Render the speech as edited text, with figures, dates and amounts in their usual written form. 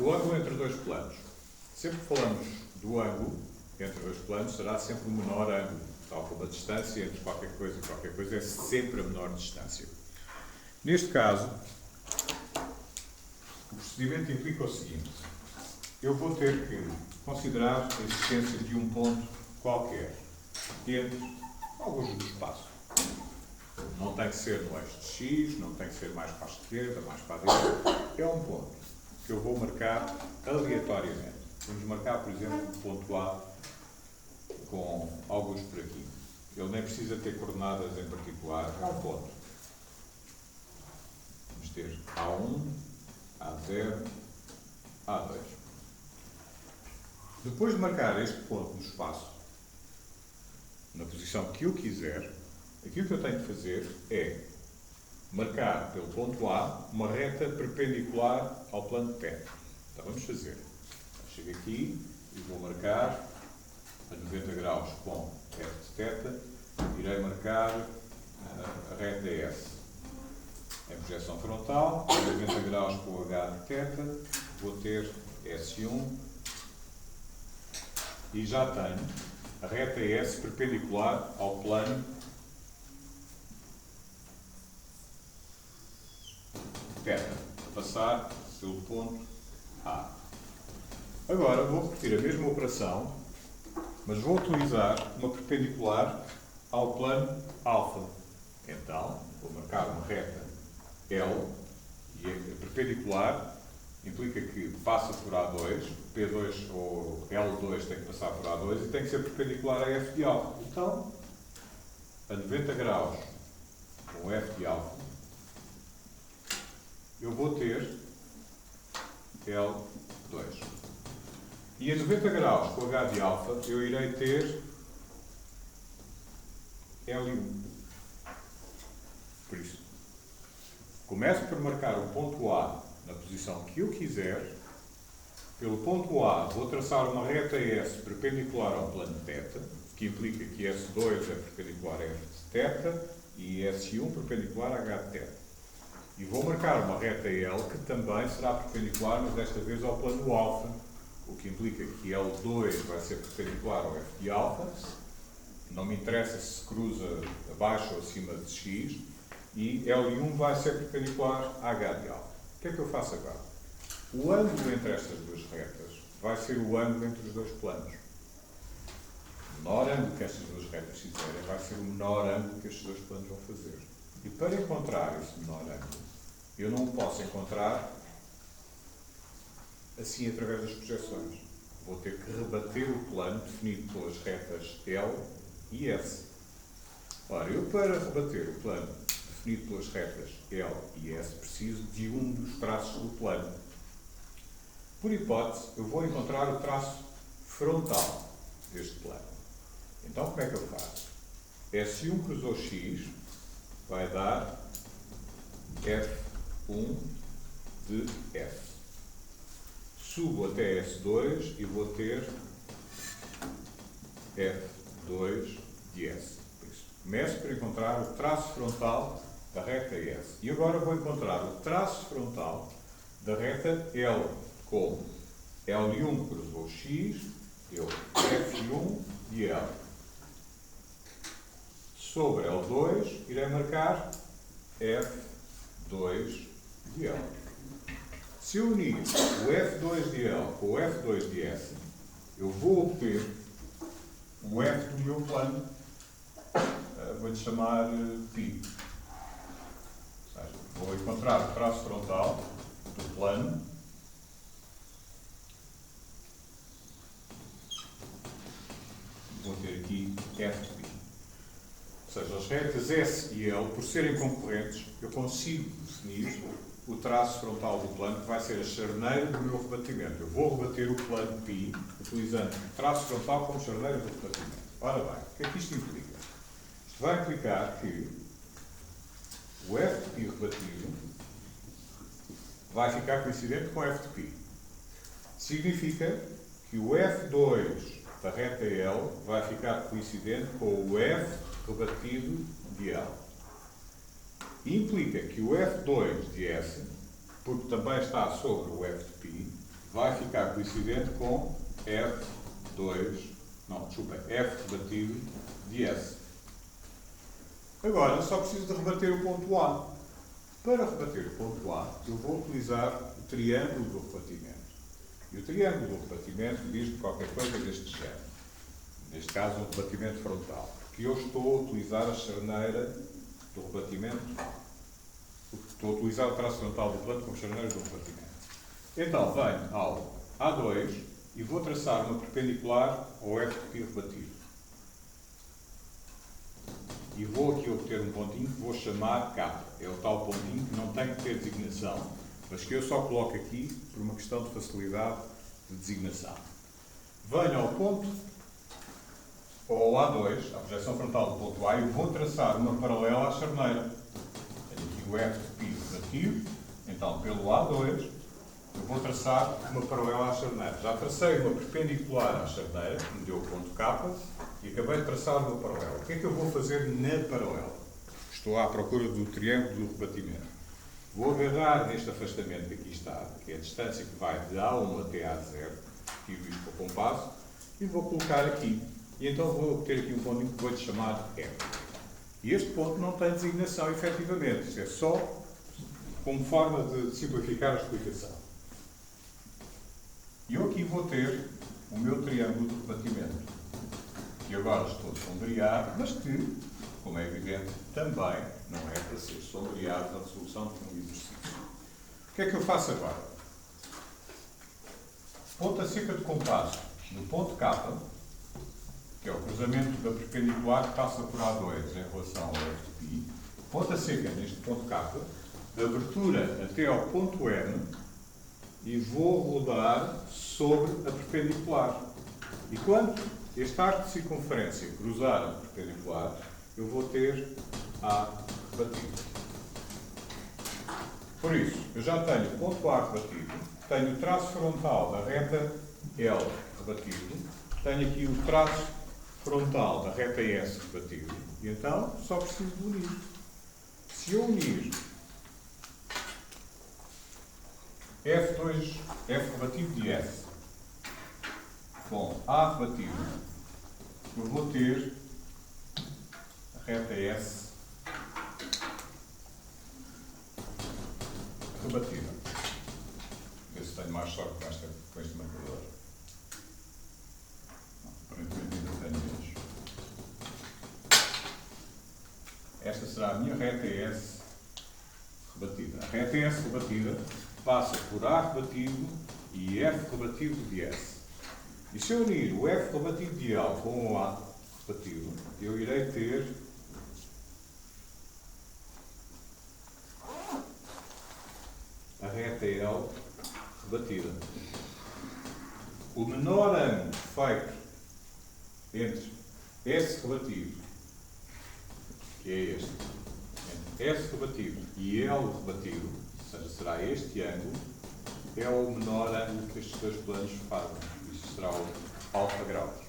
o ângulo entre dois planos. Sempre que falamos do ângulo entre dois planos, será sempre o menor ângulo, tal como a distância entre qualquer coisa e qualquer coisa é sempre a menor distância. Neste caso, o procedimento implica o seguinte: eu vou ter que considerar a existência de um ponto qualquer entre alguns do espaço. Não tem que ser no eixo de X, não tem que ser mais para a esquerda, mais para a direita. É um ponto que eu vou marcar aleatoriamente. Vamos marcar, por exemplo, o ponto A com alguns por aqui. Ele nem precisa ter coordenadas em particular, é um ponto. Vamos ter A1, A0, A2. Depois de marcar este ponto no espaço, na posição que eu quiser, aquilo que eu tenho de fazer é marcar pelo ponto A uma reta perpendicular ao plano de θ. Então vamos fazer. Chego aqui e vou marcar a 90 graus com f de θ. Irei marcar a reta S. Em projeção frontal, a 90 graus com h de θ. Vou ter S1 e já tenho a reta S perpendicular ao plano θ, a passar pelo ponto A. Agora vou repetir a mesma operação, mas vou utilizar uma perpendicular ao plano α. Então, vou marcar uma reta L, e a perpendicular implica que passa por A2, P2 ou L2 tem que passar por A2 e tem que ser perpendicular a F de α. Então, a 90 graus com F de α, eu vou ter L2. E a 90 graus com H de α, eu irei ter L1. Por isso, começo por marcar o ponto A na posição que eu quiser. Pelo ponto A, vou traçar uma reta S perpendicular ao plano θ, que implica que S2 é perpendicular a F de θ e S1 perpendicular a H de θ. E vou marcar uma reta L que também será perpendicular, mas desta vez ao plano α, o que implica que L2 vai ser perpendicular ao F de α, não me interessa se cruza abaixo ou acima de X, e L1 vai ser perpendicular a H de α. O que é que eu faço agora? O ângulo entre estas duas retas vai ser o ângulo entre os dois planos. O menor ângulo que estas duas retas fizerem vai ser o menor ângulo que estes dois planos vão fazer. E para encontrar esse menor ângulo, eu não o posso encontrar assim através das projeções. Vou ter que rebater o plano definido pelas retas L e S. Ora, eu para rebater o plano definido pelas retas L e S preciso de um dos traços do plano. Por hipótese, eu vou encontrar o traço frontal deste plano. Então, como é que eu faço? S1 cruzou X vai dar F1 de F. Subo até S2 e vou ter F2 de S. Por isso, começo por encontrar o traço frontal da reta S. E agora vou encontrar o traço frontal da reta L, como L1 cruzou X, deu F1 de L. Sobre L2, irei marcar F2 de L. Se eu unir o F2 de L com o F2 de S, eu vou obter o F do meu plano, vou-lhe chamar π. Ou seja, vou encontrar o traço frontal do plano vou ter aqui F de π. Ou seja, as retas S e L, por serem concorrentes, eu consigo definir o traço frontal do plano, que vai ser a charneira do meu rebatimento. Eu vou rebater o plano π, utilizando o traço frontal como charneira do rebatimento. Ora bem, o que é que isto implica? Isto vai implicar que o F de π rebatido vai ficar coincidente com o F de π. Significa que o F2 da reta L vai ficar coincidente com o F rebatido de L. Implica que o F2 de S, porque também está sobre o F de π, vai ficar coincidente com F rebatido de S. Agora, só preciso de rebater o ponto A. Para rebater o ponto A, eu vou utilizar o triângulo do rebatimento. E o triângulo do rebatimento diz qualquer coisa deste género. Neste caso, um rebatimento frontal. Porque eu estou a utilizar a charneira do rebatimento. Estou a utilizar o traço frontal do plano como charneira do rebatimento. Então, venho ao A2 e vou traçar uma perpendicular ao F de π rebatido. E vou aqui obter um pontinho que vou chamar K. É o tal pontinho que não tem que ter designação, mas que eu só coloco aqui por uma questão de facilidade de designação. Venho ao ponto, ou ao A2, à projeção frontal do ponto A, e vou traçar uma paralela à charneira. Tenho aqui o F de π rebatido, então pelo A2, eu vou traçar uma paralela à charneira. Já tracei uma perpendicular à charneira, que me deu o ponto K, e acabei de traçar uma paralela. O que é que eu vou fazer na paralela? Estou à procura do triângulo do rebatimento. Vou agarrar neste afastamento que aqui está, que é a distância que vai de A1 até A0, tiro isto para o compasso, e vou colocar aqui. E então vou obter aqui um pontinho que vou-lhe chamar F. E este ponto não tem designação, efetivamente. Isto é só como forma de simplificar a explicação. E eu aqui vou ter o meu triângulo de rebatimento, que agora estou a sombrear, mas que, como é evidente, também não é para ser sombreado na resolução de um exercício. O que é que eu faço agora? Ponta seca de compasso no ponto K, que é o cruzamento da perpendicular que passa por A2 em relação ao F de π, ponta seca neste ponto K, abertura até ao ponto N, e vou rodar sobre a perpendicular. E quando este arco de circunferência cruzar a perpendicular, eu vou ter A rebatido. Por isso, eu já tenho o ponto A rebatido, tenho o traço frontal da reta L rebatido, tenho aqui o traço frontal da reta S rebatido, e então só preciso de unir. Se eu unir F rebatido de S com A rebatido, eu vou ter a reta S rebatida. Ver se tenho mais sorte com este marcador. Aparentemente ainda tenho menos. Esta será a minha reta S rebatida. A reta S rebatida passa por A rebatido e F rebatido de S. E se eu unir o F rebatido de L com o A rebatido, eu irei ter a reta L rebatida. O menor ângulo feito entre S rebatido, que é este, entre S rebatido e L rebatido, ou seja, será este ângulo, é o menor ângulo que estes dois planos fazem. Isto será o alfa graus.